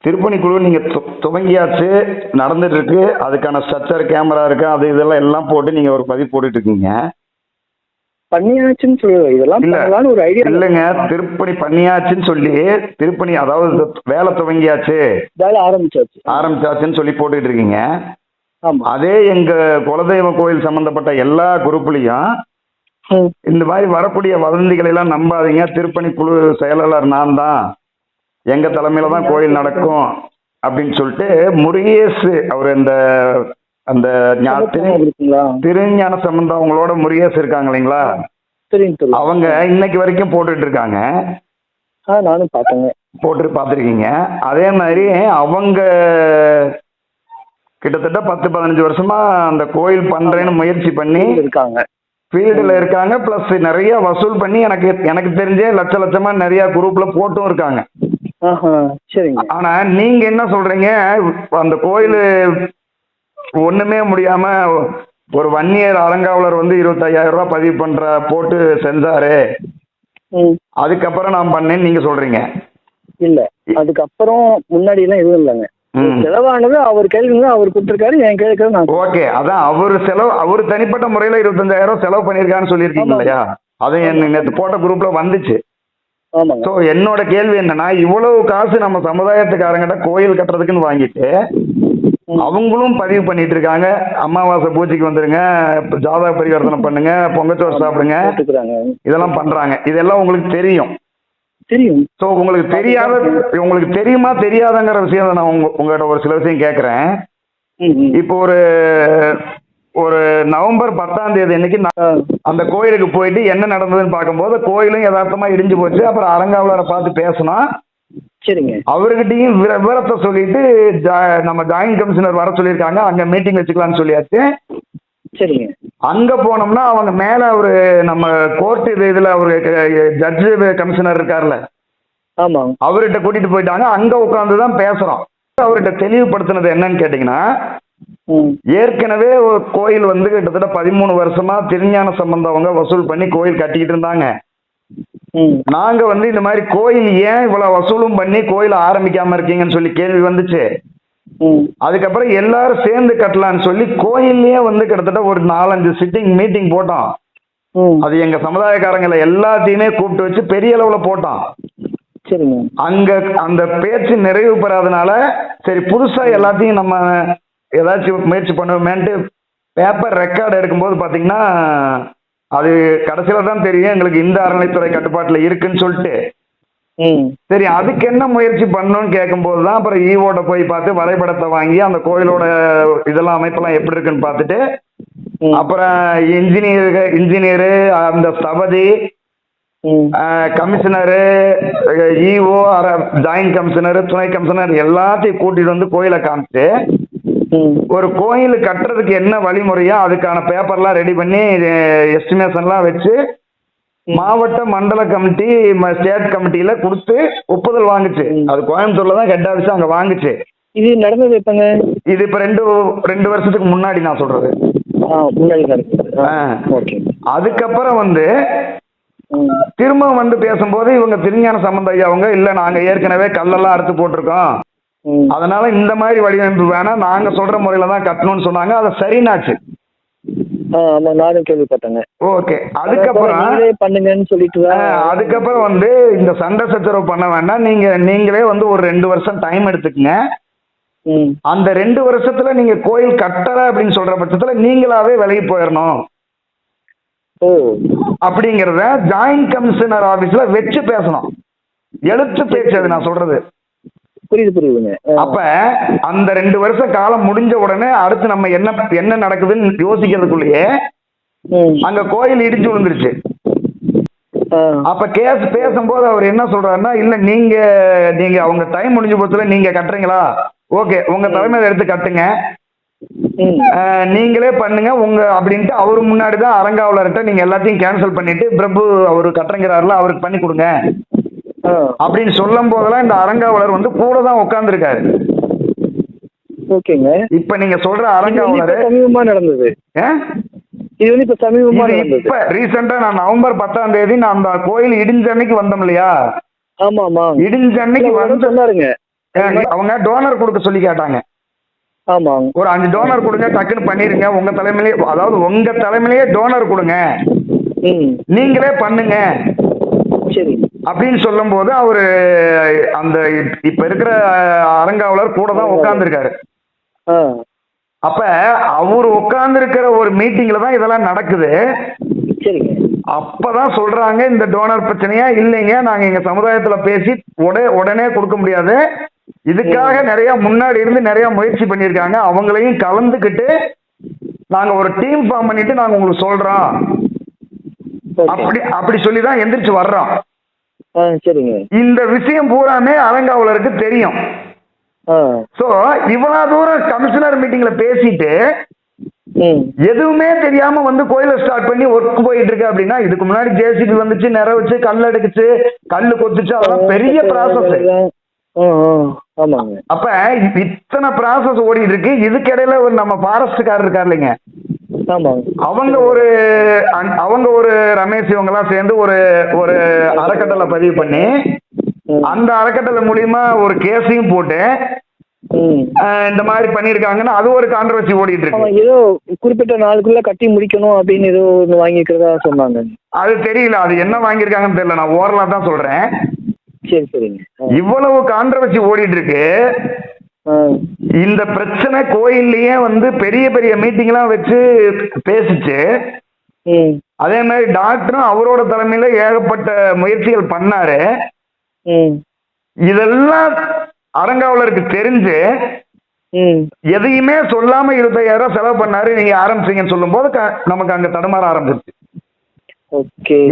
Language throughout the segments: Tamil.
திருப்பணி குழு நீங்க துவங்கியாச்சு, நடந்துட்டு இருக்கு. அதுக்கான ஸ்ட்ரக்சர் கேமரா இருக்கு, அது இதெல்லாம் எல்லாம் போட்டு நீங்க ஒரு பதிவு போட்டுட்டு இருக்கீங்க. பண்ணியாச்சுன்னு சொல்லு, இதெல்லாம் பண்ணலாம்னு ஒரு ஐடியா இல்லைங்க. திருப்பணி பண்ணியாச்சுன்னு சொல்லி திருப்பணி அதாவது வேலை துவங்கியாச்சு, வேலை ஆரம்பிச்சாச்சுன்னு சொல்லி போட்டுட்டு இருக்கீங்க. ஆமா. அதே எங்க குலதெய்வ கோயில் சம்பந்தப்பட்ட எல்லா குரூப்லயும் இந்த மாதிரி வரக்கூடிய வதந்திகளை எல்லாம் நம்பாதீங்க, திருப்பணி குழு செயலாளர் நான் தான், எங்க தலைமையில தான் கோயில் நடக்கும் அப்படின்னு சொல்லிட்டு முருகேஷ் அவர் இந்த அந்த திருஞான சம்பந்தம் அவங்களோட முருகேஷ் இருக்காங்க இல்லைங்களா, அவங்க இன்னைக்கு வரைக்கும் போட்டுட்டு இருக்காங்க. நானும் பார்த்தேங்க, போட்டு பார்த்துருக்கீங்க. அதே மாதிரி அவங்க கிட்டத்தட்ட 10-15 வருஷமா அந்த கோயில் பண்றேன்னு முயற்சி பண்ணி இருக்காங்க, ஃபீல்டுல இருக்காங்க. பிளஸ் நிறைய வசூல் பண்ணி எனக்கு தெரிஞ்சே லட்சமா நிறைய குரூப்ல போட்டும் இருக்காங்க. ஆனா நீங்க என்ன சொல்றீங்க, அந்த கோயில் ஒண்ணுமே முடியாம ஒரு வன்னியர் அறங்காவலர் வந்து 25,000 ரூபாய் பதிவு போட்டு செஞ்சாரு, அதுக்கப்புறம் நான் பண்ணேன்னு நீங்க சொல்றீங்க. இல்ல, அதுக்கப்புறம் முன்னாடி எல்லாம் எதுவும் இல்லைங்க. செலவானது அவர் கேள்விங்க, அவர் கொடுத்திருக்காரு, என் கேள்வி. ஓகே, அதான் அவரு தனிப்பட்ட முறையில 25,000 செலவு பண்ணிருக்கான்னு சொல்லியிருக்கீங்க இல்லையா, அது நேற்று போட்ட குரூப்ல வந்துச்சு. சோ என்னோட கேள்வி என்னன்னா, இவ்வளவு காசு நம்ம சமுதாயத்துக்காரங்கிட்ட கோயில் கட்டுறதுக்குன்னு வாங்கிட்டு அவங்களும் பதிவு பண்ணிட்டு இருக்காங்க, அமாவாசை பூஜைக்கு வந்துருங்க, ஜாதக பரிவர்த்தனை பண்ணுங்க, பொங்கச்சோறு சாப்பிடுங்க, இதெல்லாம் பண்றாங்க. இதெல்லாம் உங்களுக்கு தெரியும். சோ உங்களுக்கு தெரியுமா தெரியாதங்கிற விஷயம் நான் உங்ககிட்ட ஒரு சில விஷயம் கேட்கறேன். இப்போ ஒரு நவம்பர் 10ஆம் தேதி அன்னைக்கு அந்த கோயிலுக்கு போயிட்டு என்ன நடந்ததுன்னு பார்க்கும்போது கோயிலும் யதார்த்தமா இடிஞ்சு போச்சு. அப்புறம் அறங்காவலரை பார்த்து பேசணும். சரிங்க. அவர்கிட்டையும் விவரத்தை சொல்லிட்டு நம்ம ஜாயிண்ட் கமிஷனர் வர சொல்லியிருக்காங்க, அங்க மீட்டிங் வச்சுக்கலாம்னு சொல்லியாச்சு. சரிங்க. அங்க போனோம்னா அவங்க மேல ஒரு நம்ம கோர்ட் இதுல ஒரு ஜட்ஜு கமிஷனர் இருக்காருல்ல, ஆமா, அவர்கிட்ட கூட்டிட்டு போயிட்டாங்க. அங்க உட்காந்துதான் பேசுறோம். அவர்கிட்ட தெளிவுபடுத்தினது என்னன்னு கேட்டீங்கன்னா, ஏற்கனவே ஒரு கோயில் வந்து கிட்டத்தட்ட 13 வருஷமா திருஞான சம்பந்தவங்க வசூல் பண்ணி கோயில் கட்டிக்கிட்டு இருந்தாங்க. நாங்க வந்து இந்த மாதிரி கோயில் ஏன் இவ்வளவு வசூலும் பண்ணி கோயில் ஆரம்பிக்காம இருக்கீங்கன்னு சொல்லி கேள்வி வந்துச்சு. அதுக்கப்புறம் எல்லாரும் சேர்ந்து கட்டலான்னு சொல்லி கோயில்லயே வந்து கிட்டத்தட்ட ஒரு 4-5 சிட்டிங் மீட்டிங் போட்டோம். அது எங்க சமுதாயக்காரங்களை எல்லாத்தையுமே கூப்பிட்டு வச்சு பெரிய அளவுல போட்டோம். அங்க அந்த பேச்சு நிறைவு பெறாதனால சரி புதுசா எல்லாத்தையும் நம்ம ஏதாச்சும் முயற்சி பண்ணுவோமேன்ட்டு பேப்பர் ரெக்கார்டு எடுக்கும்போது பாத்தீங்கன்னா அது கடைசியில தான் தெரியும் எங்களுக்கு இந்த அறநிலைத்துறை கட்டுப்பாட்டுல இருக்குன்னு சொல்லிட்டு. சரி அதுக்கு என்ன முயற்சி பண்ணணும்னு கேட்கும்போது தான் அப்புறம் ஈவோட போய் பார்த்து வரைபடத்தை வாங்கி அந்த கோயிலோட இதெல்லாம் அமைப்பெல்லாம் எப்படி இருக்குன்னு பார்த்துட்டு அப்புறம் இன்ஜினியரு அந்த ஸ்தபதி கமிஷனரு ஈஓ ஜாயிண்ட் கமிஷனர் துணை கமிஷனர் எல்லாத்தையும் கூட்டிட்டு வந்து கோயிலை காமிச்சு ஒரு கோயில் கட்டுறதுக்கு என்ன வழிமுறையோ அதுக்கான பேப்பர்லாம் ரெடி பண்ணி எஸ்டிமேஷன்லாம் வச்சு மாவட்ட மண்டல கமிட்டி ஸ்டேட் கமிட்டியில கொடுத்து ஒப்புதல் வாங்குச்சு. அது கோயம்புத்தூர்ல தான் ஹெட் ஆஃபீஸ் அங்க வாங்குச்சு. இது நடந்தது எப்பங்க? இது இப்ப ரெண்டு வருஷத்துக்கு முன்னாடி நான் சொல்றது. அதுக்கப்புறம் வந்து திரும்ப வந்து பேசும்போது இவங்க திருஞான சம்பந்தம் அவங்க இல்ல நாங்க ஏற்கனவே கல்லெல்லாம் அறுத்து போட்டிருக்கோம், அதனால இந்த மாதிரி வடிவமைப்பு வேணாம், நாங்க சொல்ற முறையில தான் கட்டணும்னு சொன்னாங்க. அதை சரினாச்சு. நானும் கேள்விப்பட்டேங்க. ஓகே, அதுக்கப்புறம் பண்ணுங்கன்னு சொல்லிட்டு அதுக்கப்புறம் வந்து இந்த சண்டை சச்சரவு பண்ண வேண்டாம், நீங்களே வந்து ஒரு 2 வருஷம் டைம் எடுத்துக்கங்க. அந்த 2 வருஷத்துல நீங்க கோயில் கட்டல அப்படின்னு சொல்ற பட்சத்துல நீங்களாவே விலகி போயிடணும் அப்படிங்கறத ஜாயிண்ட் கமிஷனர் ஆபீஸ்ல வச்சு பேசணும். எழுத்து பேச்சு அது நான் சொல்றது. புரியுதுங்க. அப்ப அந்த 2 வருஷ காலம் முடிஞ்ச உடனே அடுத்து நம்ம என்ன நடக்குதுன்னு யோசிக்கிறதுக்குள்ளேயே அங்க கோயில் இடிஞ்சு விழுந்துருச்சு. அப்ப கேஸ் பேசும்போது அவர் என்ன சொல்றாருன்னா, இல்ல நீங்க அவங்க டைம் முடிஞ்ச போச்சுல நீங்க கட்டுறீங்களா, ஓகே உங்க தலைமையில எடுத்து கட்டுங்க, நீங்களே பண்ணுங்க உங்க அப்படின்ட்டு அவரு முன்னாடிதான் அறங்காவலர்கிட்ட நீங்க எல்லாத்தையும் கேன்சல் பண்ணிட்டு பிரபு அவரு கட்டுறங்கிறாருல அவருக்கு பண்ணி கொடுங்க அப்படின்னு சொல்லும் போதெல்லாம் இந்த அறங்காவலர் வந்து கூட தான் உட்கார்ந்து இருக்காரு. ஓகேங்க. இப்ப நீங்க சொல்ற அறங்காவலர் சமீபமா நடந்தது. இது வந்து இப்ப சமீபமா இப்ப ரீசெண்டா நான் நவம்பர் 10ஆம் தேதி நான் அந்த கோயில் இடிஞ்ச அன்னைக்கு வந்தோம் இல்லையா? ஆமா. இடிஞ்ச அன்னைக்கு வந்து சொன்னாருங்க, அவங்க டோனர் கொடுக்க சொல்லி கேட்டாங்க. ஆமாங்க. ஒரு 5 டோனர் கொடுங்க, டக்குன்னு பண்ணிருங்க, உங்க தலைமையிலேயே, அதாவது உங்க தலைமையிலேயே டோனர் கொடுங்க, நீங்களே பண்ணுங்க சரி அப்படின்னு சொல்லும் போது அவரு அந்த இப்ப இருக்கிற அரங்காவலர் கூட தான் உட்கார்ந்துருக்காரு. அப்ப அவர் உட்கார்ந்து இருக்கிற ஒரு மீட்டிங்ல தான் இதெல்லாம் நடக்குது. சரிங்க. அப்பதான் சொல்றாங்க, இந்த டோனர் பிரச்சனையா இல்லைங்க, நாங்க எங்க சமுதாயத்துல பேசி உடனே கொடுக்க முடியாது, இதுக்காக நிறைய முன்னாடி இருந்து நிறைய முயற்சி பண்ணிருக்காங்க, அவங்களையும் கலந்துக்கிட்டு நாங்க ஒரு டீம் ஃபார்ம் பண்ணிட்டு நாங்க உங்களுக்கு சொல்றோம் அப்படி சொல்லிதான் எந்திரிச்சு வர்றோம். சரிங்க. இந்த விஷயம் பூராமே அரங்காவலருக்கு தெரியும். சோ இவ்வளவு தூரம் கமிஷனர் மீட்டிங்ல பேசிட்டு எதுவுமே தெரியாம வந்து கோயில ஸ்டார்ட் பண்ணி ஒர்க் போயிட்டு இருக்கு அப்படின்னா, இதுக்கு முன்னாடி ஜேசிபி வந்துச்சு, நிற வச்சு, கல் எடுக்குச்சு, கல்லு கொத்துச்சு, அதெல்லாம் பெரிய ப்ராசஸ். அப்ப இத்தனை ப்ராசஸ் ஓடிட்டு இருக்கு. இதுக்கு இடையில ஒரு நம்ம ஃபாரஸ்ட்காரர் இருக்காரு இல்லைங்க, அவங்க ஒரு ரமேஷ் இவங்க எல்லாம் சேர்ந்து ஒரு அறக்கட்டளை பதிவு பண்ணி அந்த அறக்கட்டளை மூலியமா ஒரு கேஸையும் போட்டு இந்த மாதிரி பண்ணிருக்காங்கன்னா அது ஒரு கான்ட்ரவர்சி ஓடிட்டு இருக்கு. ஏதோ குறிப்பிட்ட நாளுக்குள்ள கட்டி முடிக்கணும் அப்படின்னு ஏதோ ஒன்று வாங்கிக்கிறதா சொன்னாங்க. அது தெரியல, அது என்ன வாங்கியிருக்காங்கன்னு தெரியல, நான் ஓரலா தான் சொல்றேன். சரி சரிங்க. இவ்வளவு கான்ட்ரவர்சி ஓடிட்டு இருக்கு. இந்த பிரச்சனை கோயில்லயே வந்து பெரிய பெரிய மீட்டிங் எல்லாம் வச்சு பேசிச்சு. அதே மாதிரி டாக்டரும் அவரோட தலைமையில ஏகப்பட்ட முயற்சிகள் பண்ணாரு. இதெல்லாம் அரங்காவலருக்கு தெரிஞ்சு எதையுமே சொல்லாம 25,000 செலவு பண்ணாரு, நீங்க ஆரம்பிச்சீங்கன்னு சொல்லும் போது நமக்கு அங்க தடுமாற ஆரம்பிச்சிருச்சு.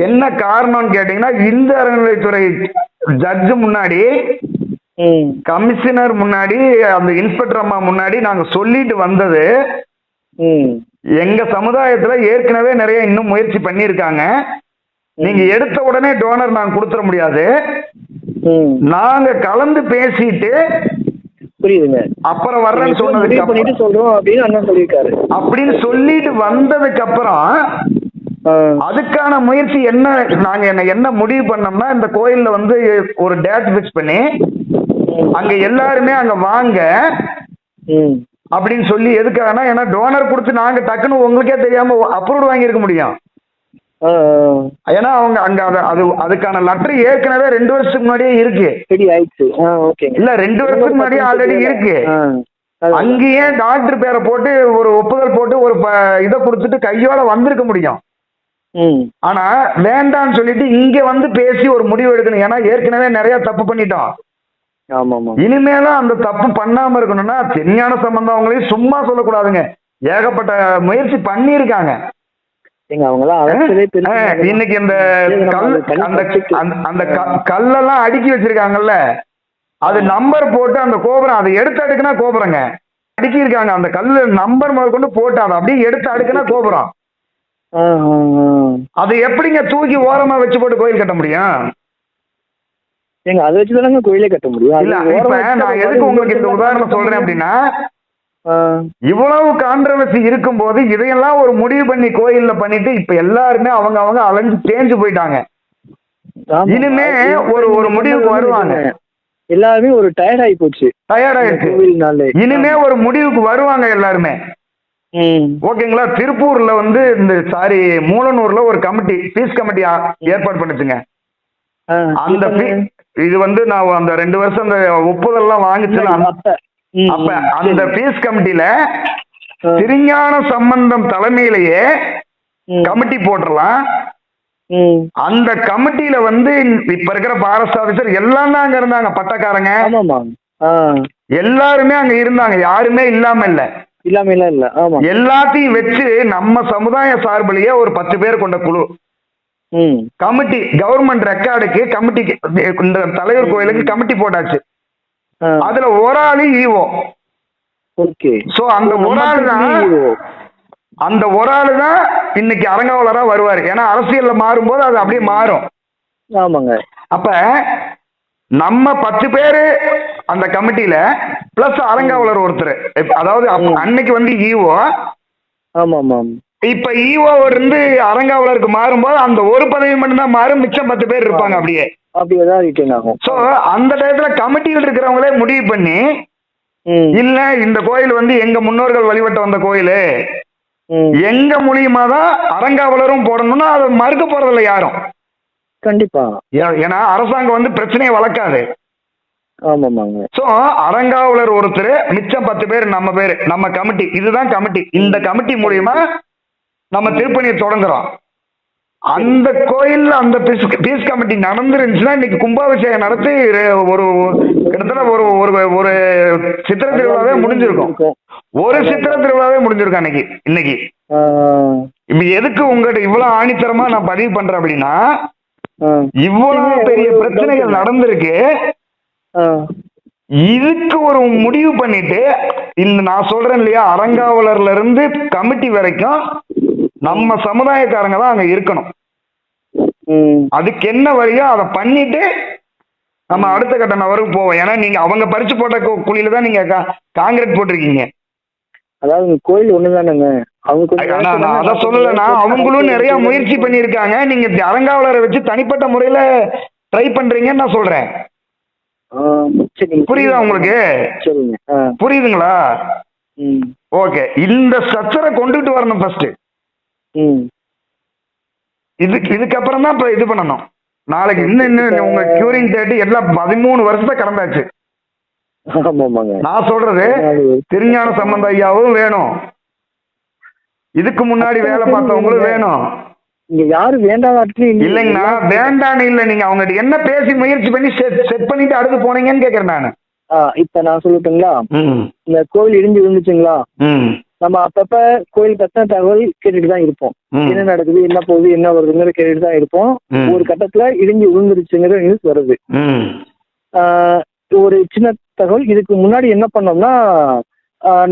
என்ன காரணம்னு கேட்டீங்கன்னா, இந்த அறநிலையத்துறை ஜட்ஜு முன்னாடி, கமிஷனர் முன்னாடி, அந்த இன்ஸ்பெக்டர் அம்மா முன்னாடி நாங்க சொல்லிட்டு வந்தது, எங்க சமுதாயத்துல ஏற்கனவே நிறைய இன்னும் முயற்சி பண்ணிருக்காங்க, நீங்க எடுத்த உடனே டோனர் நாங்க கொடுத்துட முடியாது, நாங்க கலந்து பேசிட்டு புரியுதுங்க அப்புறம் வர்றேன்னு சொன்னதுக்கு சொல்றோம் அப்படின்னு அண்ணன் சொல்லியிருக்காரு. அப்படின்னு சொல்லிட்டு வந்ததுக்கு அப்புறம் அதுக்கான முயற்சி நாங்க என்ன முடிவு பண்ணோம்னா, இந்த கோயில்ல வந்து ஒரு டேட் பிக்ஸ் பண்ணி அங்க எல்லாருமே அங்க வாங்க அப்படின்னு சொல்லி, எதுக்காகனா ஏன்னா டோனர் கொடுத்து நாங்க டக்குன்னு உங்களுக்கே தெரியாம அப்ரூவ் வாங்கியிருக்க முடியும். ஏன்னா அவங்க அங்க அதுக்கான லெட்டர் ஏற்கனவே 2 வருஷத்துக்கு முன்னாடியே இருக்கு. இல்ல 2 வருஷத்துக்கு முன்னாடியே ஆல்ரெடி இருக்கு. அங்கேயே டாக்டர் பேரை போட்டு ஒரு ஒப்புதல் போட்டு ஒரு இதை கொடுத்துட்டு கையோட வந்திருக்க முடியும். ஆனா வேண்டாம்னு சொல்லிட்டு இங்க வந்து பேசி ஒரு முடிவு எடுக்கணும். ஏன்னா ஏற்கனவே நிறைய தப்பு பண்ணிட்டோம். இனிமேலும் அந்த தப்பு பண்ணாம இருக்கணும்னா திருஞான சம்பந்தம் அவங்களையும் சும்மா சொல்லக்கூடாதுங்க, ஏகப்பட்ட முயற்சி பண்ணிருக்காங்க. இன்னைக்கு அந்த கல்லெல்லாம் அடுக்கி வச்சிருக்காங்கல்ல, அது நம்பர் போட்டு அந்த கோபுரம் அதை எடுத்து அடுக்குனா கோபுரங்க அடுக்கி இருக்காங்க. அந்த கல்லு நம்பர் முதல் கொண்டு போட்டு அதை அப்படியே எடுத்து அடுக்குனா கோபுரம். அது எப்படிங்க தூக்கி ஓரமா வச்சு போட்டு கோயில் கட்ட முடியும்? அதை வச்சுதானங்க கோயிலே கட்ட முடியும். இல்ல இப்ப நான் எதுக்கு உங்களுக்கு இந்த உதாரணம் சொல்றேன் அப்படின்னா, இவ்வளவு கான்ட்ரவர்சி இருக்கும் போது இதையெல்லாம் ஒரு முடிவு பண்ணி கோயில்ல பண்ணிட்டு இப்ப எல்லாருமே அவங்க அலைஞ்சு தேஞ்சு போயிட்டாங்க. இனிமே ஒரு முடிவுக்கு வருவாங்க. எல்லாருமே ஒரு டயர்ட் ஆகி போச்சு, டயர்ட் ஆயிடுச்சு. இனிமே ஒரு முடிவுக்கு வருவாங்க எல்லாருமே. ஓகேங்களா? திருப்பூர்ல வந்து மூலனூர்ல ஒரு கமிட்டி, பீஸ் கமிட்டி ஏற்பாடு பண்ணுச்சுங்க. அந்த இது வந்து நான் அந்த 2 வருஷம் அந்த ஒப்புதல்லாம் வாங்கிச்சுல, அப்ப அந்த பீஸ் கமிட்டில திருஞான சம்பந்தம் தலைமையிலேயே கமிட்டி போட்டுடலாம். அந்த கமிட்டியில வந்து இப்ப இருக்கிற ஃபாரஸ்ட் ஆபீசர் எல்லாம் தான் அங்க இருந்தாங்க, பட்டக்காரங்க எல்லாருமே அங்க இருந்தாங்க, யாருமே இல்லாம இல்ல. எல்லாத்தையும் வச்சு நம்ம சமுதாய சார்பிலேயே ஒரு 10 பேர் கொண்ட குழு கமிட்டி, கவர்மெண்ட் ரெக்கார்டுக்கு கமிட்டிக்கு, இந்த தலைவர் கோயிலுக்கு கமிட்டி போட்டாச்சு. அதுல ஒரு ஆளு ஈவோ. சோ அந்த ஒரு ஆளு தான் இன்னைக்கு அரங்காவலரா வருவாரு. ஏன்னா அரசியல்ல மாறும்போது அது அப்படியே மாறும். அப்ப நம்ம 10 பேரு அந்த கமிட்டியில பிளஸ் அரங்காவலர் ஒருத்தர், அதாவது அன்னைக்கு வந்து ஈவோ. இப்ப ஈவோ இருந்து அரங்காவலருக்கு மாறும்போது அந்த ஒரு பதவி மட்டும்தான் மாறும், மிச்சம் 10 பேர் இருப்பாங்க அப்படியே. அப்படி ஏதாவது ரிட்டர்ன் ஆகும். சோ அந்த டயத்துல கமிட்டியில் இருக்கிறவங்களே முடிவு பண்ணி இல்ல இந்த கோயில் வந்து எங்க முன்னோர்கள் வழிபட்டு வந்த கோயில், எங்க மூலியமா தான் அறங்காவலரும் போடணும்னா அதை மறுக்க போறதில்ல யாரும். கண்டிப்பா. ஏன்னா அரசாங்கம் வந்து பிரச்சனையை வளர்க்காது. ஆமாமாங்க. சோ அறங்காவலர் ஒருத்தர், மிச்சம் 10 பேர் நம்ம பேரு, நம்ம கமிட்டி, இதுதான் கமிட்டி. இந்த கமிட்டி மூலியமா நம்ம திருப்பணியை தொடங்குறோம். அந்த கோயில் அந்த பீஸ் கமிட்டி நடந்துருந்துச்சுன்னா இன்னைக்கு கும்பாபிஷேகம் நடத்தி ஒரு கிட்டத்தட்ட ஒரு ஒரு சித்திர திருவிழாவே முடிஞ்சிருக்கும். ஒரு சித்திர திருவிழாவே முடிஞ்சிருக்கும் இன்னைக்கு. இப்ப எதுக்கு உங்ககிட்ட இவ்வளவு ஆணித்தரமா நான் பதிவு பண்றேன் அப்படின்னா, இவ்வளவு பெரிய பிரச்சனைகள் நடந்திருக்கு. இதுக்கு ஒரு முடிவு பண்ணிட்டு இந்த நான் சொல்றேன் இல்லையா, அறங்காவலர்ல இருந்து கமிட்டி வரைக்கும் நம்ம சமுதாயக்காரங்க தான் அங்க இருக்கணும். அதுக்கு என்ன வழியோ அதை பண்ணிட்டு நம்ம அடுத்த கட்ட நகருக்கு போவோம். ஏன்னா நீங்க அவங்க பறிச்சு போட்ட குழியில தான் நீங்க காங்கிரீட் போட்டிருக்கீங்க. அதாவது கோயில் ஒண்ணுதானுங்க. அத சொல்லலன்னா அவங்களும் நிறைய முயற்சி பண்ணிருக்காங்க. நீங்க அறங்காவலரை வச்சு தனிப்பட்ட முறையில ட்ரை பண்றீங்கன்னு நான் சொல்றேன். புரியுதா உங்களுக்கு? புரியுதுங்களா? ஓகே. இந்த ஸ்ட்ரக்சரை கொண்டுட்டு வரணும் ஃபர்ஸ்ட். இதுக்கப்புறம் தான் இப்ப இது பண்ணணும். நாளைக்கு இன்னும் உங்க கியூரிங் டேட் எல்லாம் 13 வருஷத்தை கடந்தாச்சு. நான் சொல்றது திருஞான சம்பந்த ஐயாவும் வேணும், இதுக்கு முன்னாடி வேலை பார்த்தவங்களும் வேணும். இங்க யாரு வேண்டாம் இல்லைங்கண்ணா, வேண்டான்னு இல்ல, நீங்க அவங்க என்ன பேசி முயற்சி பண்ணி செட் பண்ணிட்டு அடுத்து போனீங்கன்னு கேக்குறேன் நானு. இப்ப நான் சொல்லட்டுங்களா, இந்த கோவில் இடிஞ்சு விழுந்துச்சுங்களா, நம்ம அப்பப்ப கோயில் பத்தின தகவல் கேட்டுட்டு தான் இருப்போம். என்ன நடக்குது, என்ன போகுது, என்ன வருதுங்கிற கேட்டுட்டு தான் இருப்போம். ஒரு கட்டத்துல இடிஞ்சு விழுந்துருச்சுங்கிற நியூஸ் வருது. ஒரு சின்ன தகவல், இதுக்கு முன்னாடி என்ன பண்ணோம்னா,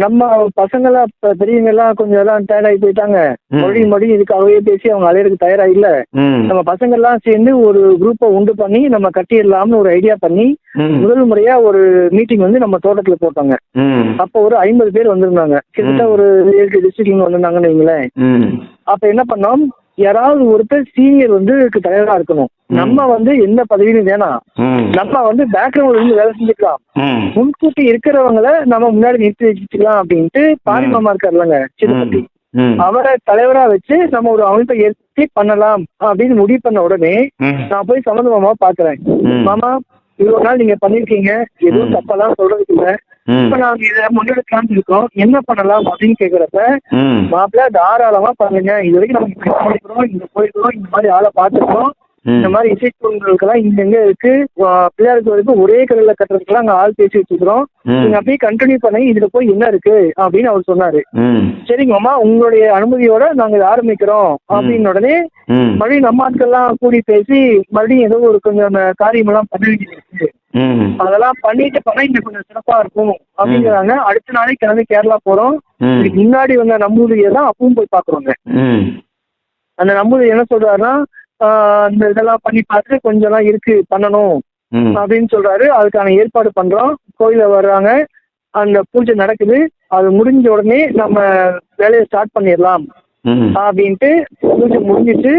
நம்ம பசங்களா பெரியவங்க எல்லாம் கொஞ்சம் எல்லாம் டயர்ட் ஆகி போயிட்டாங்க. மறுபடியும் இதுக்காகவே பேசி அவங்க அலையறதுக்கு தயாரா இல்ல. நம்ம பசங்க எல்லாம் சேர்ந்து ஒரு குரூப்பை உண்டு பண்ணி நம்ம கட்டிடலாம்னு ஒரு ஐடியா பண்ணி முதல் முறையா ஒரு மீட்டிங் வந்து நம்ம தோட்டத்துல போட்டாங்க. அப்ப ஒரு 50 பேர் வந்திருந்தாங்க. கிட்டத்தட்ட ஒரு 7 டிஸ்ட்ரிக்ட்ல வந்திருந்தாங்கன்னு வைங்களேன். அப்ப என்ன பண்ணோம், யாராவது ஒருத்தர் சீனியர் வந்து தலைவரா இருக்கணும். நம்ம வந்து எந்த பதவியும் வேணாம், நம்ம வந்து பேக்ரவுண்ட்ல இருந்து வேலை செஞ்சுக்கலாம். முன்கூட்டி இருக்கிறவங்களை நம்ம முன்னாடி நிறுத்தி வச்சுக்கலாம் அப்படின்ட்டு பாரி மாமா இருக்காருலங்க சிறுபட்டி, அவரை தலைவரா வச்சு நம்ம ஒரு அமைப்பை ஏற்படுத்தி பண்ணலாம் அப்படின்னு முடிவு பண்ண உடனே நான் போய் சம்பந்த மாமாவை பாக்குறேன். மாமா, இவ்வளவு நாள் நீங்க பண்ணிருக்கீங்க, எதுவும் தப்பெல்லாம் சொல்றதுக்கு இல்ல, இப்ப நாங்க இதை முன்னெடுக்கலாம்னு இருக்கோம், என்ன பண்ணலாம் அப்படின்னு கேக்குறப்ப, மாப்பிள்ள தாராளமா பண்ணுங்க, இது வரைக்கும் நம்ம இப்படி பண்ணிக்கிறோம், இங்க போயிருக்கிறோம், இந்த மாதிரி ஆளை பார்த்துருக்கோம், இந்த மாதிரி இசைக்குழுக்களுக்கெல்லாம் இங்க இருக்கு, பிள்ளையாருக்கு வரைக்கும் ஒரே கடையில கட்டுறதுக்கெல்லாம் அங்க ஆள் பேசி வச்சுக்கிறோம், நீங்க அப்படியே கண்டினியூ பண்ணி இதுல போய் என்ன இருக்கு அப்படின்னு அவர் சொன்னாரு. சரிங்க மாமா, உங்களுடைய அனுமதியோட நாங்க இதை ஆரம்பிக்கிறோம் அப்படின்னு உடனே மறுபடியும் நம்ம ஆட்கள்லாம் கூடி பேசி மறுபடியும் ஏதோ ஒரு கொஞ்சம் காரியம் எல்லாம் பண்ண வேண்டியது இருக்கு, அதெல்லாம் பண்ணிட்டு பண்ணா இன்னும் கொஞ்சம் சிறப்பா இருக்கும் அப்படிங்கிறாங்க. அடுத்த நாளே கிளம்பி கேரளா போறோம். இதுக்கு முன்னாடி வந்த நம்பூதிரியை தான் அப்பவும் போய் பாக்குறோங்க. அந்த நம்பூதிரி என்ன சொல்றாருன்னா, இந்த இதெல்லாம் பண்ணி பார்த்து கொஞ்சம் எல்லாம் இருக்கு பண்ணணும் அப்படின்னு சொல்றாரு. அதுக்கான ஏற்பாடு பண்றோம். கோயில வர்றாங்க, அந்த பூஜை நடக்குது. அது முடிஞ்ச உடனே நம்ம வேலையை ஸ்டார்ட் பண்ணிடலாம் அப்படின்ட்டு பூஜை முடிஞ்சிட்டு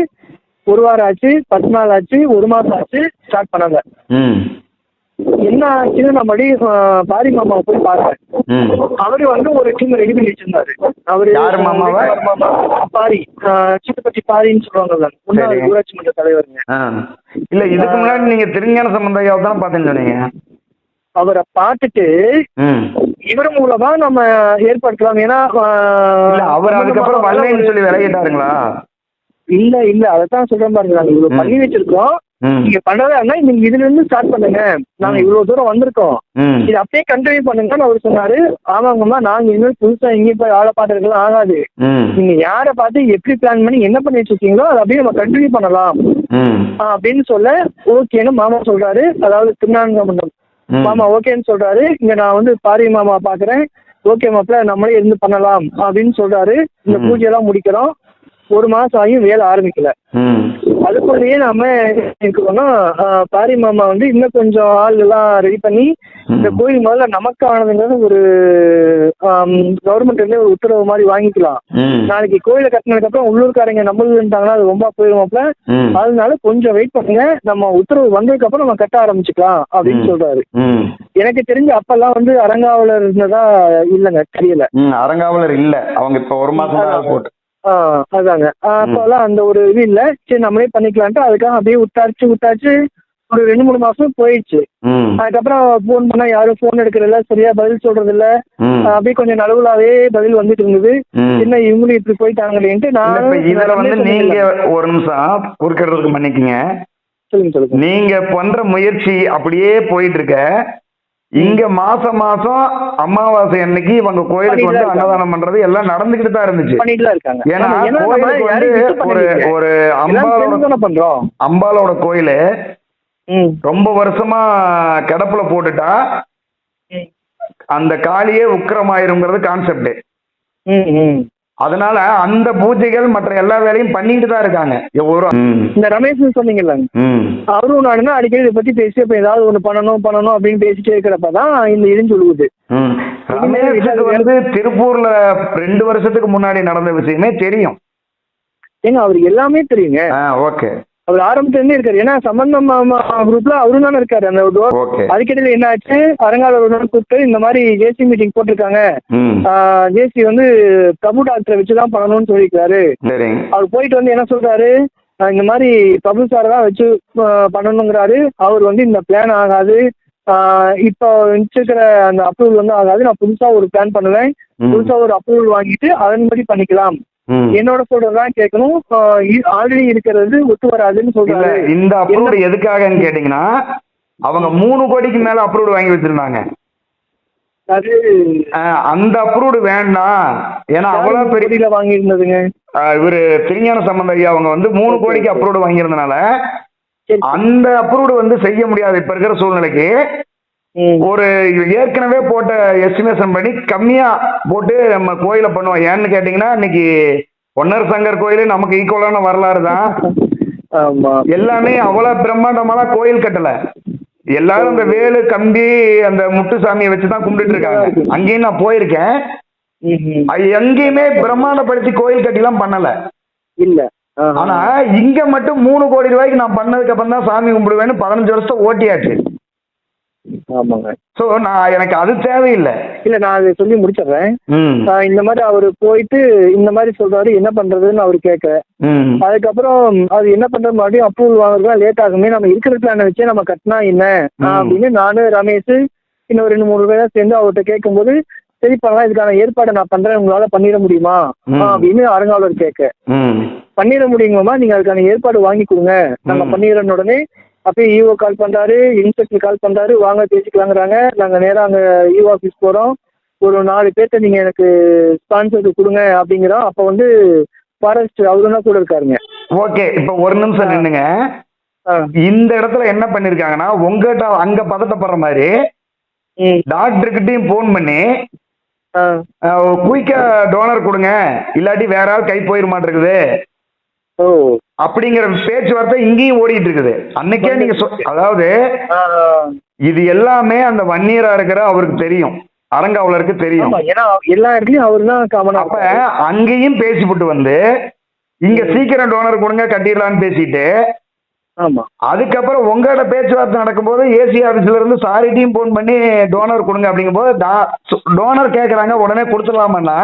1 வாரம் ஆச்சு, 10 நாள் ஆச்சு, 1 மாசம் ஆச்சு, ஸ்டார்ட் பண்ணாங்க. என்ன ஆச்சுன்னு நான் மறுபடியும் பாரி மாமாவை போய் பார்த்தேன். அவரு வந்து ஒரு டீம் ரெடி பண்ணி வச்சிருந்தாரு. அவரு பாரி, சித்தப்பட்டி பாரின்னு சொல்லுவாங்கல்ல, முன்னாள் ஊராட்சி மன்ற தலைவருங்க. இல்ல, இதுக்கு முன்னாடி நீங்க திருஞான சம்பந்த ஐயாவை தான் பாத்தீங்கன்னு சொன்னீங்க. அவரை பார்த்துட்டு இவர் மூலமா நம்ம ஏற்படுத்தலாம். ஏன்னா அவர் அதுக்கப்புறம் வரலைன்னு சொல்லி விலகிட்டாருங்களா? இல்ல இல்ல, அதான் சொல்றேன் பாருங்க, நாங்க இவ்வளவு பண்ணி வச்சிருக்கோம், நீங்க பண்றதா நீங்க இதுல இருந்து ஸ்டார்ட் பண்ணுங்க, நாங்க இவ்வளவு தூரம் வந்திருக்கோம், இது அப்படியே கண்டினியூ பண்ணுங்கன்னு அவர் சொன்னாரு. ஆமாங்கம்மா, நாங்க இனிமேல் புதுசா எங்கேயும் போய் ஆளை பாத்துருக்கலாம் ஆகாது, நீங்க யாரை பார்த்து எப்படி பிளான் பண்ணி என்ன பண்ணி வச்சிருக்கீங்களோ அதை அப்படியே நம்ம கண்டினியூ பண்ணலாம் அப்படின்னு சொல்ல ஓகேன்னு மாமா சொல்றாரு. அதாவது திருநான்கமண்டம் மாமா ஓகேன்னு சொல்றாரு. இங்க நான் வந்து பாரி மாமா பாக்குறேன், ஓகே மாப்பிள்ள நம்மளே இருந்து பண்ணலாம் அப்படின்னு சொல்றாரு. இந்த பூஜையெல்லாம் முடிக்கிறோம். 1 மாசம் ஆகியும் வேலை ஆரம்பிக்கல. ம் அதுக்குள்ளேயே நம்ம இருக்கோம்னா பாரி மாமா வந்து இன்னும் கொஞ்சம் ஆள் எல்லாம் ரெடி பண்ணி இந்த கோயில் முதல்ல நமக்கானதுங்கிறது ஒரு கவர்மெண்ட்ல ஒரு உத்தரவு மாதிரி வாங்கிக்கலாம். ம் நாளைக்கு கோயிலை கட்டினதுக்கு அப்புறம் உள்ளூர்காரங்க நம்மளுட்டாங்கன்னா அது ரொம்ப போயிருவோம்ல. ம் அதனால கொஞ்சம் வெயிட் பண்ணுங்க, நம்ம உத்தரவு வந்ததுக்கு அப்புறம் நம்ம கட்ட ஆரம்பிச்சுக்கலாம் அப்படின்னு சொல்றாரு. ம் எனக்கு தெரிஞ்சு அப்பெல்லாம் வந்து அரங்காவலர் இருந்ததா இல்லைங்க, தெரியல. அரங்காவலர் இல்ல, அவங்க இப்ப 1 மாசம் தான் போட்டு. அதாங்க அப்பெல்லாம் அந்த ஒரு இது இல்ல. சரி நம்மளே பண்ணிக்கலான்ட்டு அதுக்காக அப்படியே விட்டாச்சு ஒரு 2-3 மாசம் போயிடுச்சு. ம் அதுக்கப்புறம் போன் பண்ணா யாரும் போன் எடுக்கிறதில்ல, சரியா பதில் சொல்றது இல்ல. அப்படியே கொஞ்சம் நடுவுலாவே பதில் வந்துட்டு இருந்தது. என்ன இவங்களும் இப்படி போயிட்டாங்களேன்ட்டு நான் இப்ப இதுல வந்து நீங்க ஒரு நிமிஷம் குறுக்கிறதுக்கு மன்னிக்குங்க. சொல்லுங்க. நீங்க பண்ற முயற்சி அப்படியே போயிட்டு இருக்க. இங்க மாசம் மாசம் அமாவாசை அன்னைக்கு இவங்க கோயிலுக்கு வந்து அன்னதானம் பண்றது எல்லாம் நடந்துகிட்டு தான் இருந்துச்சு. பண்ணிட்டுலாம் இருக்காங்க. ஏன்னா கோயிலுக்கு வந்து ஒரு அம்பாலோட கோயிலு ரொம்ப வருஷமா கிடப்புல போட்டுட்டா அந்த காளியே உக்கிரமாயிருங்கிறது கான்செப்ட். அதனால அந்த பூஜைகள் மற்ற எல்லா வேலையும் பண்ணிட்டு தான் இருக்காங்க. இந்த ரமேஷ் சொன்னீங்கல்ல, அவரும் நானுன்னா அடிக்கடி இதை பத்தி பேசி இப்ப ஏதாவது ஒண்ணு பண்ணணும் அப்படின்னு பேசிட்டே இருக்கிறப்பதான் இந்த இடிஞ்சு விழுகுது. வந்து திருப்பூர்ல 2 வருஷத்துக்கு முன்னாடி நடந்த விஷயமே தெரியும். ஏங்க அவருக்கு எல்லாமே தெரியுங்க. ஓகே, அவர் ஆரம்பத்துல இருந்தே இருக்காரு. ஏன்னா சம்பந்தம் குரூப்ல அவரும் தானே இருக்காரு. அந்த அதுக்கிடையில என்ன ஆச்சு, அரங்காவலர் கூப்பிட்டு இந்த மாதிரி ஜேசி மீட்டிங் போட்டிருக்காங்க, ஜேசி வந்து பிரபு டாக்டரை வச்சுதான் பண்ணணும்னு சொல்லியிருக்காரு. அவர் போயிட்டு வந்து என்ன சொல்றாரு, இந்த மாதிரி பிரபு சாரை தான் வச்சு பண்ணணுங்கிறாரு. அவர் வந்து இந்த பிளான் ஆகாது, இப்போ வச்சிருக்கிற அந்த அப்ரூவல் வந்து ஆகாது, நான் புதுசா ஒரு பிளான் பண்ணுவேன், புதுசா ஒரு அப்ரூவல் வாங்கிட்டு அதன்படி பண்ணிக்கலாம், என்னோட சொல்றதுதான் கேட்கணும், ஆல்ரெடி இருக்கிறது ஒத்து வராதுன்னு சொல்றாரு. இந்த அப்ரூவல் எதுக்காகன்னு கேட்டீங்கன்னா அவங்க 3 கோடிக்கு மேல அப்ரூவல் வாங்கி வச்சிருந்தாங்க. அந்த அப்ரூவ் வேண்டாம், ஏன்னா அவ்வளவு பெரிய வாங்கி இருந்ததுங்க. இவரு திருஞான சம்பந்த ஐயா அவங்க வந்து 3 கோடிக்கு அப்ரூவ் வாங்கியிருந்தனால அந்த அப்ரூவ் வந்து செய்ய முடியாது இப்ப இருக்கிற சூழ்நிலைக்கு. ஒரு ஏற்கனவே போட்ட எஸ்டிமேஷன் பண்ணி கம்மியா போட்டு நம்ம கோயில பண்ணுவோம். ஏன்னு கேட்டீங்கன்னா இன்னைக்கு பொன்னர் சங்கர் கோயிலு நமக்கு ஈக்குவலான வரலாறு தான். எல்லாமே அவ்வளவு பிரம்மாண்டமான கோயில் கட்டல. எல்லாரும் அந்த வேலு கம்பி அந்த முத்துசாமியை வச்சுதான் கும்பிட்டு இருக்காங்க. அங்கேயும் நான் போயிருக்கேன். எங்கேயுமே பிரம்மாண்டப்படுத்தி கோயில் கட்டி எல்லாம் பண்ணல இல்ல. ஆனா இங்க மட்டும் 3 கோடி ரூபாய்க்கு நான் பண்ணதுக்கு அப்புறம் தான் சாமி கும்பிடுவேன்னு 15 வருஷம் ஓட்டியாச்சு. ஆமாங்க. சோ நான் எனக்கு அது தேவையில்லை. இல்ல நான் அதை சொல்லி முடிச்சிடுறேன். இந்த மாதிரி அவரு போயிட்டு இந்த மாதிரி சொல்றாரு, என்ன பண்றதுன்னு அவரு கேட்க, அதுக்கப்புறம் அது என்ன பண்றது மறுபடியும் அப்ரூவல் வாங்குறதுலாம் லேட் ஆகுமே, நம்ம இருக்கிற பிளான வச்சே நம்ம கட்டினா என்ன அப்படின்னு நானு ரமேஷ் இன்னும் 2-3 பேர் சேர்ந்து அவர்கிட்ட கேட்கும்போது, சரி பண்ணலாம், இதுக்கான ஏற்பாடை நான் பண்றேன், உங்களால பண்ணிட முடியுமா அப்படின்னு அரங்காவலர் கேட்க, பண்ணிட முடியுங்கம்மா, நீங்க அதுக்கான ஏற்பாடு வாங்கி கொடுங்க, நாங்க பண்ணிடுறோன்னு உடனே அப்பயே ஈஓ கால் பண்றாரு, இன்ஸ்பெக்டர் கால் பண்றாரு, வாங்க பேசிக்கலாங்கிறாங்க. நாங்க நேரம் அங்க ஈஓ ஆஃபீஸ் போறோம், ஒரு 4 பேர்த்த நீங்க எனக்கு ஸ்பான்சருக்கு கொடுங்க அப்படிங்கிறோம். அப்ப வந்து ஃபாரஸ்ட் அவருன்னா கூட இருக்காருங்க. ஓகே, இப்ப ஒரு நிமிஷம் நின்னுங்க. இந்த இடத்துல என்ன பண்ணிருக்காங்கன்னா உங்ககிட்ட அங்க பதட்டப்படுற மாதிரி டாக்டர்கிட்டையும் போன் பண்ணி குயிக்கா டோனர் கொடுங்க, இல்லாட்டி வேற ஆள் கை போயிட மாட்டேங்குது அப்படிங்கிற பேச்சுவார்த்தை இங்கேயும் ஓடிட்டு இருக்குது. அன்னைக்கே நீங்க அதாவது இது எல்லாமே அந்த வன்னியரா இருக்கிற அவருக்கு தெரியும், அரங்காவலருக்கு தெரியும். எல்லா இடத்துலயும் அவரு தான் காமனா. அப்ப அங்கேயும் பேசிவிட்டு வந்து இங்க சீக்கிரம் டோனர் கொடுங்க கட்டிடலான்னு பேசிட்டு, அதுக்கப்புறம் உங்களோட பேச்சுவார்த்தை நடக்கும்போது ஏசி ஆபீஸ்ல இருந்து சாரிட்டையும் போன் பண்ணி டோனர் கொடுங்க அப்படிங்கும் போது டோனர் கேட்கறாங்க, உடனே கொடுத்துடலாமன்னா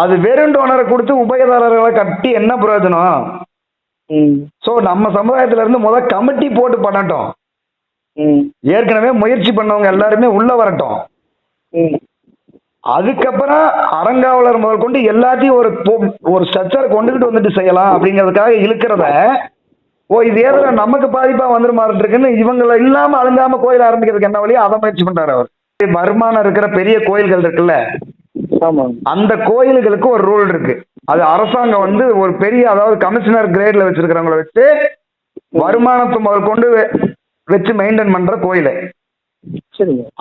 அது வெறும் டோனரை கொடுத்து உபயதாரர்களை கட்டி என்ன பிரயோஜனம்? சோ நம்ம சமுதாயத்துல இருந்து முதல் கமிட்டி போட்டு பண்ணட்டும், ஏற்கனவே முயற்சி பண்ணவங்க எல்லாருமே உள்ள வரட்டும், அதுக்கப்புறம் அரங்காவலர் முதல் கொண்டு எல்லாத்தையும் ஒரு ஸ்ட்ரக்சரை கொண்டுகிட்டு வந்துட்டு செய்யலாம் அப்படிங்கிறதுக்காக இழுக்கிறத இது ஏதோ நமக்கு பாதிப்பா வந்துருமா இருக்குன்னு இவங்களை இல்லாம அழுங்காம கோயில் ஆரம்பிக்கிறதுக்கு என்ன வழியோ அதை முயற்சி பண்றாரு அவர். வருமானம் இருக்கிற பெரிய கோயில்கள் இருக்குல்ல, அந்த கோயில்களுக்கு ஒரு ரூல் இருக்கு. அது அரசாங்கம் வந்து ஒரு பெரிய அதாவது கமிஷனர் கிரேட்ல வச்சிருக்கிறவங்களை வச்சு வருமானத்தை முதல் கொண்டு வச்சு மெயின்டைன் பண்ற கோயில்.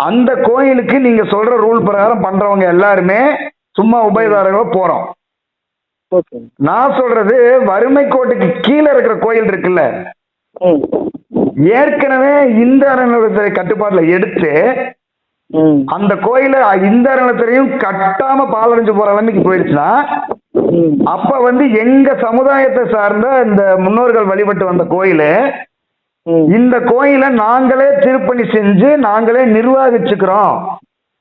அந்த கோயிலுக்கு நீங்க சொல்ற ரூல் பிரகாரம் பண்றவங்க எல்லாருமே சும்மா உபயதாரர்கள போறோம். ஓகே. நான் சொல்றது வறுமை கோட்டுக்கு கீழே இருக்கிற கோயில் இருக்குல்ல, ம். ஏற்கனவே இந்த அறநிலையத்துறை கட்டுப்பாட்டுல எடுத்து ம். அந்த கோயில இந்த அறநிலையத்துறையும் கட்டாம பாலடைஞ்சு போற நிலைமைக்கு போயிடுச்சுன்னா, ம். அப்ப வந்து எங்க சமுதாயத்தை சார்ந்த இந்த முன்னோர்கள் வழிபட்டு வந்த கோயிலு, ம். இந்த கோயிலை நாங்களே திருப்பணி செஞ்சு நாங்களே நிர்வகிச்சுக்கிறோம்.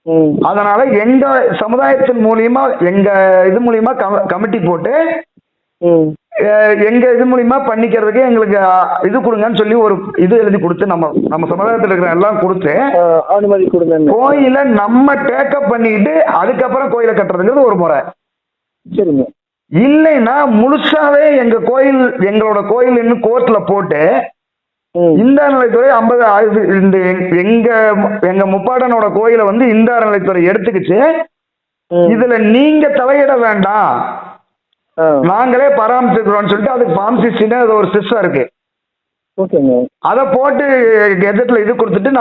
ம். அதனால எங்க சமுதாயத்தின் மூலியமா எங்க இது மூலியமா கமிட்டி போட்டு ம். எங்க இது மூலியமா பண்ணிக்கிறதுக்கு எங்களுக்கு இது கொடுங்கன்னு சொல்லி ஒரு இது எழுதி கொடுத்து நம்ம சமுதாயத்தில் இருக்கிற எல்லாம் கொடுத்து அனுமதி கொடுங்க. கோயிலை நம்ம டேக்கப் பண்ணிட்டு அதுக்கப்புறம் கோயிலை கட்டுறதுங்கிறது ஒரு முறை. சரிங்க. இல்லைன்னா முழுசாவே எங்களோட கோயில் இன்னும் கோர்ட்ல போட்டு ம். இந்த அறநிலைத்துறை 50 இந்த எங்க முப்பாட்டனோட கோயிலை வந்து இந்த அறநிலைத்துறை எடுத்துக்கிச்சு, ம். இதுல நீங்க தலையிட வேண்டாம், ஆ. நாங்களே பராமரிச்சுக்கிறோம்னு சொல்லிட்டு அதுக்கு ஃபார்ம் 16 அது ஒரு சிஸ்டம் இருக்கு, ஓகேங்க. அதை போட்டு கெஜெட்ல இது கொடுத்துட்டு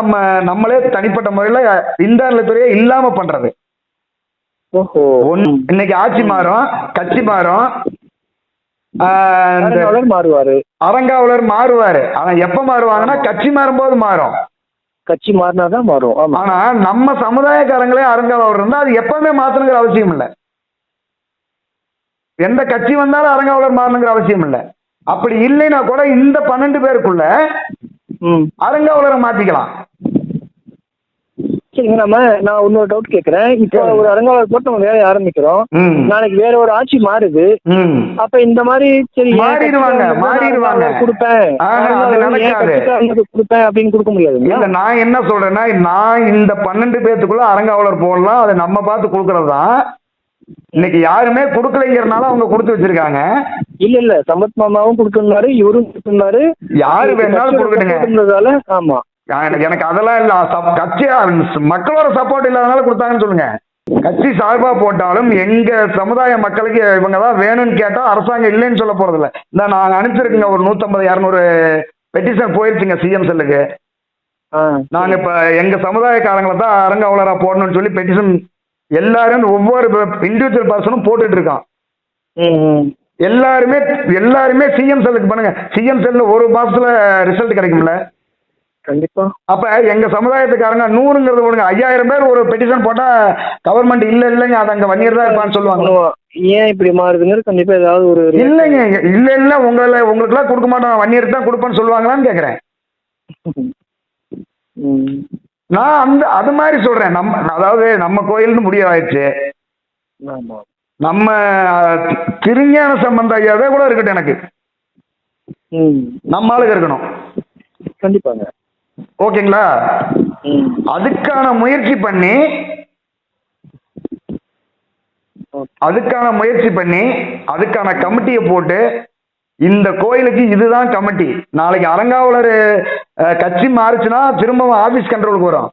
நம்மளே தனிப்பட்ட முறையில இந்த அறநிலைத்துறையே இல்லாம பண்றது. ஓஹோ. இன்னைக்கு ஆட்சி மாறும், கட்சி மாறும், அறங்காவலர் மாறுவாரு. அறங்காவலர் மாறுவாரு. ஆனா எப்ப மாறுவாங்கன்னா கட்சி மாறும்போது மாறும். கட்சி மாறினாதான் மாறும். ஆமா. ஆனா நம்ம சமுதாயக்காரங்களே அறங்காவலர் இருந்தா அது எப்பவுமே மாத்தணுங்கிற அவசியம் இல்லை. எந்த கட்சி வந்தாலும் அறங்காவலர் மாறணுங்கிற அவசியம் இல்லை. அப்படி இல்லைன்னா கூட இந்த 12 பேருக்குள்ள அறங்காவலரை மாத்திக்கலாம். சரிங்க. நான் இன்னொரு டவுட் கேட்கறேன். இப்போ ஒரு அறங்காவலர் போட்டு நம்ம வேலையை ஆரம்பிக்கிறோம், நாளைக்கு வேற ஒரு ஆட்சி மாறுது, அப்ப இந்த மாதிரி சரி மாறிடுவாங்க கொடுப்பேன் கொடுப்பேன் அப்படின்னு கொடுக்க முடியாது. இல்ல, நான் என்ன சொல்றேன்னா, நான் இந்த 12 பேத்துக்குள்ள அறங்காவலர் போடலாம், அதை நம்ம பார்த்து கொடுக்கறது தான். இன்னைக்கு யாருமே கொடுக்கலைங்கிறனால அவங்க கொடுத்து வச்சிருக்காங்க. இல்ல சம்பத் மாமாவும் கொடுத்திருந்தாரு, இவரும் கொடுத்திருந்தாரு, யாரு வேணாலும் கொடுக்கட்டுங்க. ஆமா, எனக்கு அதெல்லாம் இல்ல. கட்சி மக்களோட சப்போர்ட் இல்லாதனால கொடுத்தாங்கன்னு சொல்லுங்க. கட்சி சார்பா போட்டாலும் எங்க சமுதாய மக்களுக்கு இவங்கதான் வேணும்னு கேட்டா அரசாங்கம் இல்லைன்னு சொல்ல போறது இல்ல. இந்த நாங்க அனுப்பிச்சிருக்கீங்க ஒரு 150-200 பெட்டிஷன் போயிருச்சுங்க சிஎம் செல்லுக்கு. நாங்க இப்ப எங்க சமுதாயக்காரங்களை தான் அறங்காவலரா போடணும்னு சொல்லி பெட்டிஷன் எல்லாரும் ஒவ்வொரு இண்டிவிஜுவல் பர்சனும் போட்டுட்டு இருக்கான். எல்லாருமே சிஎம் செல்லுக்கு பண்ணுங்க. சிஎம் செல்ல ஒரு மாசத்துல ரிசல்ட் கிடைக்கும்ல. கண்டிப்பா. அப்ப எங்க சமுதாயத்துக்காரங்க 100ங்கிறது போடுங்க. 5000 பேர் ஒரு பெட்டிஷன் போட்டா கவர்மெண்ட் இல்லைங்க அது அங்க வன்னியர் தான் இருப்பான்னு சொல்லுவாங்க. ஏன் இப்படி மாறுதுங்கிறது கண்டிப்பா ஏதாவது ஒரு இல்லைங்க, இல்ல உங்களுக்கு எல்லாம் கொடுக்க மாட்டோம், வன்னியர் தான் கொடுப்பேன்னு சொல்லுவாங்களான்னு கேக்குறேன். நான் அது மாதிரி சொல்றேன். அதாவது நம்ம கோயில்னு முடிவாயிடுச்சு, நம்ம திருஞான சம்பந்த ஐயாவே கூட இருக்கட்டும், எனக்கு நம்ம ஆளுக்கு இருக்கணும். கண்டிப்பாங்க. ஓகேங்களா? அதுக்கான முயற்சி பண்ணி அதுக்கான கமிட்டியை போட்டு இந்த கோயிலுக்கு இதுதான் கமிட்டி. நாளைக்கு அறங்காவலர் கட்சி மாறுச்சுன்னா திரும்பவும் ஆபீஸ் கண்ட்ரோலுக்கு வரும்.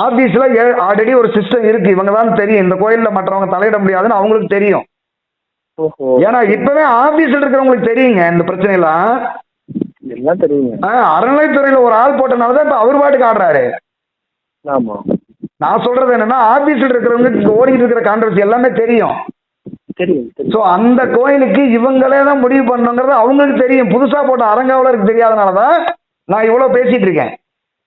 ஆபீஸ்ல ஆல்ரெடி ஒரு சிஸ்டம் இருக்கு, இவங்க தான் தெரியும், இந்த கோயில்ல மற்றவங்க தலையிட முடியாதுன்னு அவங்களுக்கு தெரியும். ஏன்னா இப்பவே ஆபீஸ்ல இருக்கிறவங்களுக்கு தெரியுங்க இந்த பிரச்சனை எல்லாம். அறநிலைத்துறையில ஒரு ஆள் போட்டனாலதான் இப்ப அவர் பாட்டுக்கு ஆடுறாரு. நான் சொல்றது என்னன்னா, ஆபீஸ்ல இருக்கிறவங்க ஓடிட்டு இருக்கிற கான்ட்ரவர்சி எல்லாமே தெரியும். சோ அந்த கோயிலுக்கு இவங்களே தான் முடிவு பண்ணுங்கிறது அவங்களுக்கு தெரியும். புதுசா போட்ட அறங்காவலருக்கு தெரியாதனாலதான் நான் இவ்வளவு பேசிட்டு இருக்கேன்.